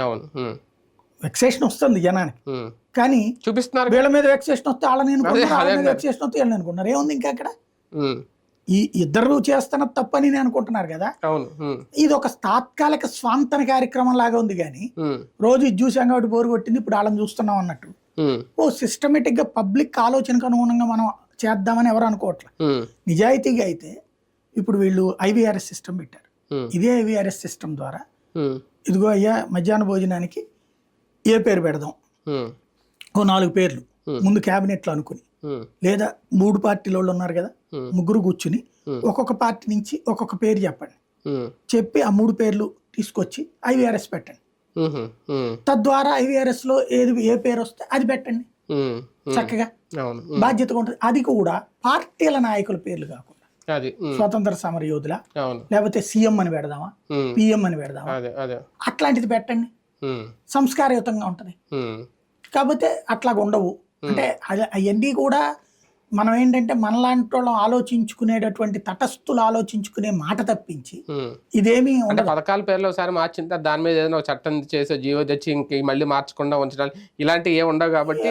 అవును. వెక్సేషన్ వస్తుంది జనానికి, కానీ చూపిస్తున్నారు. వీళ్ళ మీద వెక్సేషన్ వస్తే వాళ్ళని అనుకుంటున్నారు, వాళ్ళ మీద అదే. వెక్సేషన్ వస్తే వీళ్ళని అనుకుంటున్నారు. ఏముంది ఇంకా అక్కడ? ఉమ్, ఈ ఇద్దరు చేస్తున్న తప్పని నేను అనుకుంటున్నారు కదా. అవును. ఇది ఒక తాత్కాలిక స్వాంతన కార్యక్రమం లాగా ఉంది, కానీ రోజు ఇది చూసాం కాబట్టి బోరు కొట్టింది ఇప్పుడు వాళ్ళని చూస్తున్నాం అన్నట్టు. ఓ సిస్టమేటిక్ గా పబ్లిక్ ఆలోచనకు అనుగుణంగా మనం చేద్దామని ఎవరు అనుకోవట్లేదు. నిజాయితీగా అయితే ఇప్పుడు వీళ్ళు ఐవీఆర్ఎస్ సిస్టమ్ పెట్టారు. ఇదే ఐవీఆర్ఎస్ సిస్టమ్ ద్వారా ఇదిగో అయ్యా మధ్యాహ్న భోజనానికి ఏ పేరు పెడదాం, ఓ 4 పేర్లు ముందు క్యాబినెట్లో అనుకుని, లేదా 3 పార్టీల వాళ్ళు ఉన్నారు కదా, ముగ్గురు కూర్చుని ఒక్కొక్క పార్టీ నుంచి ఒక్కొక్క పేరు చెప్పండి, చెప్పి ఆ 3 పేర్లు తీసుకొచ్చి ఐవీఆర్ఎస్ పెట్టండి. తద్వారా ఐవీఆర్ఎస్ లో ఏ పేరు వస్తే అది పెట్టండి, చక్కగా బాధ్యతగా ఉంటుంది. అది కూడా పార్టీల నాయకుల పేర్లు కాకుండా స్వతంత్ర సమర యోధుల, లేకపోతే సీఎం అని పెడదామా, పిఎం అని పెడదామా, అట్లాంటిది పెట్టండి, సంస్కారయుతంగా ఉంటది. కాకపోతే అట్లాగ ఉండవు. అంటే అవన్నీ కూడా మనం ఏంటంటే మనలాంటి వాళ్ళం ఆలోచించుకునేటటువంటి తటస్థులు ఆలోచించుకునే మాట తప్పించి ఇదేమి పథకాల పేర్లో ఒకసారి మార్చిన దాని మీద ఏదైనా ఒక చట్టం చేసే జీవో తెచ్చి ఇంక మళ్ళీ మార్చకుండా ఉంచడానికి ఇలాంటివి ఏమి ఉండవు కాబట్టి